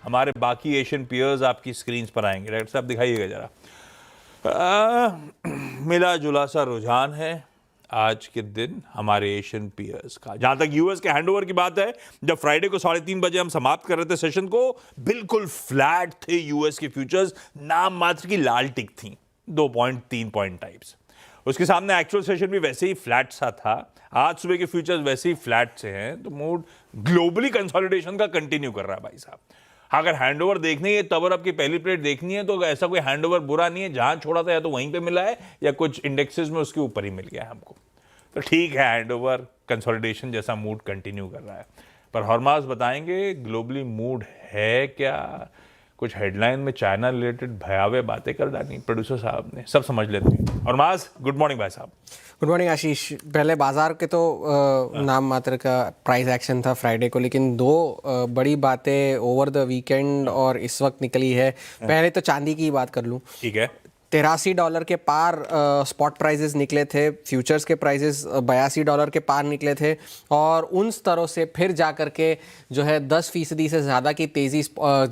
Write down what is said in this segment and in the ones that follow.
हमारे बाकी Asian peers आपकी स्क्रीन पर आएंगे। डॉक्टर साहब दिखाइएगा जरा। मिला जुला सा रुझान है आज के दिन हमारे एशियन पीयर्स का। जहां तक यूएस के हैंडओवर की बात है, जब फ्राइडे को 3:30 बजे हम समाप्त कर रहे थे सेशन को, बिल्कुल फ्लैट थे यूएस के फ्यूचर्स, नाम मात्र की लाल टिक थी 2.3 पॉइंट टाइप्स। उसके सामने एक्चुअल सेशन भी वैसे ही फ्लैट सा था। आज सुबह के फ्यूचर्स वैसे ही फ्लैट से हैं, तो मूड ग्लोबली कंसोलिडेशन का कंटिन्यू कर रहा है भाई साहब। अगर हैंडओवर देखनी है, तब अब की पहली प्लेट देखनी है, तो ऐसा कोई हैंडओवर बुरा नहीं है। जहां छोड़ा था या तो वहीं पे मिला है या कुछ इंडेक्सेस में उसके ऊपर ही मिल गया है हमको, तो ठीक है। हैंडओवर कंसोलिडेशन जैसा मूड कंटिन्यू कर रहा है। पर हॉर्मास बताएंगे ग्लोबली मूड है क्या। कुछ हेडलाइन में चाइना रिलेटेड भयावह बातें कर डाली प्रोड्यूसर साहब ने, सब समझ लेते हैं। हॉर्मास, गुड मॉर्निंग भाई साहब। गुड मॉर्निंग आशीष। पहले बाजार के तो नाम मात्र का प्राइस एक्शन था फ्राइडे को, लेकिन दो बड़ी बातें ओवर द वीकेंड और इस वक्त निकली है। पहले तो चांदी की बात कर लूं। ठीक है। $83 के पार स्पॉट प्राइजेस निकले थे, फ्यूचर्स के प्राइजेस $82 के पार निकले थे, और उन स्तरों से फिर जा कर के जो है 10% से ज़्यादा की तेज़ी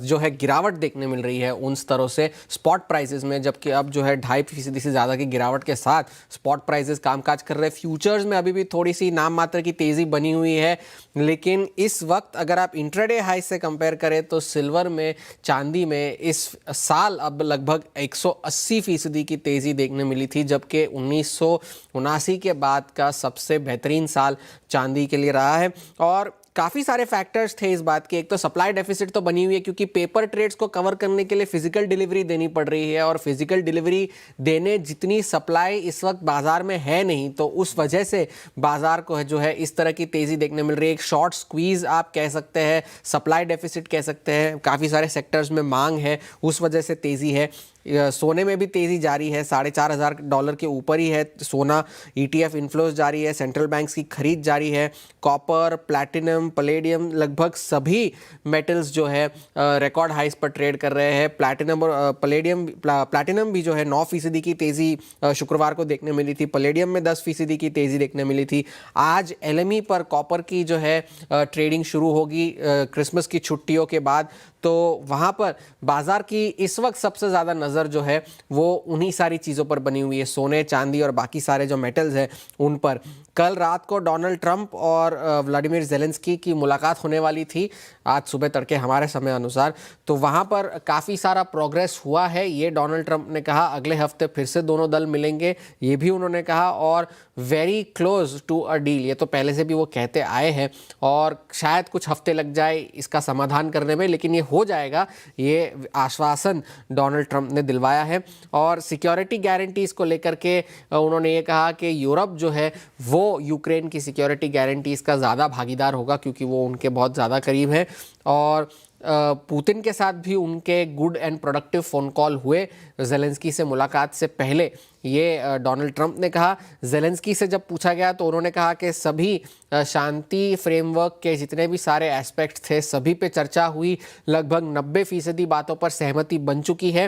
जो है गिरावट देखने मिल रही है उन स्तरों से स्पॉट प्राइजेस में। जबकि अब जो है 2.5% से ज़्यादा की गिरावट के साथ स्पॉट प्राइजेस कामकाज कर रहे हैं। फ्यूचर्स में अभी भी थोड़ी सी नाम मात्र की तेज़ी बनी हुई है, लेकिन इस वक्त अगर आप इंट्राडे हाई से कंपेयर करें तो सिल्वर में, चांदी में इस साल अब लगभग 180% की तेज़ी देखने मिली थी, जबकि 1979 के बाद का सबसे बेहतरीन साल चांदी के लिए रहा है। और काफ़ी सारे फैक्टर्स थे इस बात के। एक तो सप्लाई डेफिसिट तो बनी हुई है, क्योंकि पेपर ट्रेड्स को कवर करने के लिए फिजिकल डिलीवरी देनी पड़ रही है, और फिजिकल डिलीवरी देने जितनी सप्लाई इस वक्त बाजार में है नहीं, तो उस वजह से बाजार को जो है इस तरह की तेज़ी देखने मिल रही है। एक शॉर्ट स्क्वीज आप कह सकते हैं, सप्लाई डेफिसिट कह सकते हैं। काफ़ी सारे सेक्टर्स में मांग है, उस वजह से तेज़ी है। सोने में भी तेज़ी जारी है, $4,500 के ऊपर ही है सोना। ETF इन्फ्लोज जारी है, सेंट्रल बैंक्स की खरीद जारी है। कॉपर, प्लैटिनम, पलेडियम, लगभग सभी मेटल्स जो है रिकॉर्ड हाइस पर ट्रेड कर रहे हैं। प्लैटिनम और प्लैटिनम भी जो है 9% की तेज़ी शुक्रवार को देखने मिली थी। पलेडियम में 10% की तेज़ी देखने मिली थी। आज LME पर कॉपर की जो है ट्रेडिंग शुरू होगी क्रिसमस की छुट्टियों के बाद, तो वहाँ पर बाजार की इस वक्त सबसे ज़्यादा नज़र जो है वो उन्हीं सारी चीज़ों पर बनी हुई है, सोने, चांदी और बाकी सारे जो मेटल्स हैं उन पर। कल रात को डोनाल्ड ट्रंप और व्लादिमीर ज़ेलेंस्की की मुलाकात होने वाली थी आज सुबह तड़के हमारे समय अनुसार, तो वहाँ पर काफ़ी सारा प्रोग्रेस हुआ है, ये डोनाल्ड ट्रंप ने कहा। अगले हफ्ते फिर से दोनों दल मिलेंगे, ये भी उन्होंने कहा, और very close to a deal, ये तो पहले से भी वो कहते आए हैं, और शायद कुछ हफ्ते लग जाए इसका समाधान करने में, लेकिन ये हो जाएगा, ये आश्वासन डोनाल्ड ट्रंप ने दिलवाया है। और सिक्योरिटी गारंटीज़ को लेकर के उन्होंने ये कहा कि यूरोप जो है वो यूक्रेन की सिक्योरिटी गारंटीज़ का ज़्यादा भागीदार होगा, क्योंकि वो उनके बहुत ज़्यादा करीब है। और पुतिन के साथ भी उनके good and productive phone call हुए ज़ेलेंस्की से मुलाकात से पहले, ये डोनाल्ड ट्रंप ने कहा। ज़ेलेंस्की से जब पूछा गया तो उन्होंने कहा कि सभी शांति फ्रेमवर्क के जितने भी सारे एस्पेक्ट्स थे सभी पे चर्चा हुई। लगभग 90% बातों पर सहमति बन चुकी है,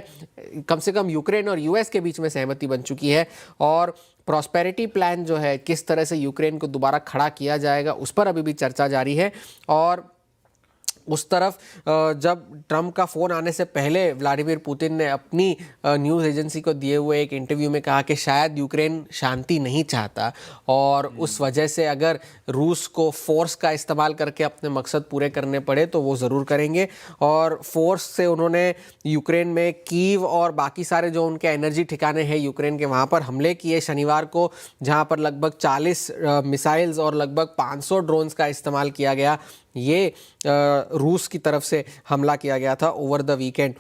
कम से कम यूक्रेन और US के बीच में सहमति बन चुकी है। और प्रॉस्पेरिटी प्लान जो है, किस तरह से यूक्रेन को दोबारा खड़ा किया जाएगा, उस पर अभी भी चर्चा जारी है। और उस तरफ जब ट्रंप का फ़ोन आने से पहले व्लादिमीर पुतिन ने अपनी न्यूज़ एजेंसी को दिए हुए एक इंटरव्यू में कहा कि शायद यूक्रेन शांति नहीं चाहता, और उस वजह से अगर रूस को फोर्स का इस्तेमाल करके अपने मकसद पूरे करने पड़े तो वो ज़रूर करेंगे। और फोर्स से उन्होंने यूक्रेन में कीव और बाकी सारे जो उनके एनर्जी ठिकाने हैं यूक्रेन के, वहाँ पर हमले किए शनिवार को, जहाँ पर लगभग 40 मिसाइल्स और लगभग 500 ड्रोन्स का इस्तेमाल किया गया। ये रूस की तरफ से हमला किया गया था ओवर द वीकेंड।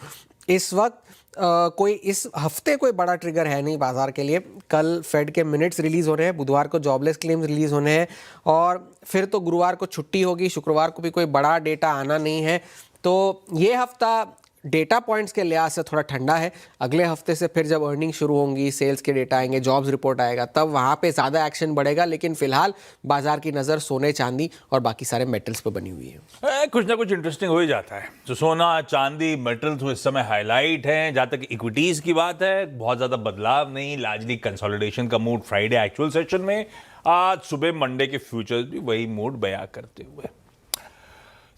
इस वक्त कोई इस हफ्ते कोई बड़ा ट्रिगर है नहीं बाजार के लिए। कल फेड के मिनट्स रिलीज़ हो रहे हैं, बुधवार को जॉबलेस क्लेम्स रिलीज़ होने हैं, और फिर तो गुरुवार को छुट्टी होगी, शुक्रवार को भी कोई बड़ा डेटा आना नहीं है। तो ये हफ्ता डेटा पॉइंट्स के लिहाज से थोड़ा ठंडा है। अगले हफ्ते से फिर जब अर्निंग शुरू होंगी, सेल्स के डेटा आएंगे, जॉब्स रिपोर्ट आएगा, तब वहाँ पे ज़्यादा एक्शन बढ़ेगा। लेकिन फिलहाल बाजार की नज़र सोने, चांदी और बाकी सारे मेटल्स पे बनी हुई है। कुछ ना कुछ इंटरेस्टिंग हो ही जाता है। तो सोना, चांदी, मेटल्स इस समय हाईलाइट हैं। जहाँ तक इक्विटीज की बात है, बहुत ज़्यादा बदलाव नहीं, लार्जली कंसोलिडेशन का मूड फ्राइडे एक्चुअल सेशन में। आज सुबह मंडे के फ्यूचर्स भी वही मूड बयां करते हुए।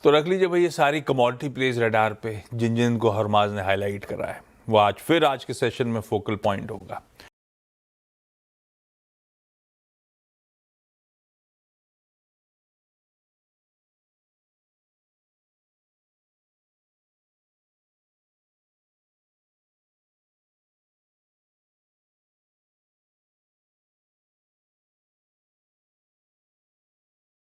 तो रख लीजिए भाई ये सारी कमोडिटी प्लेस रडार पे जिन जिन को हरमाज ने हाईलाइट करा है वो आज के सेशन में फोकल पॉइंट होगा।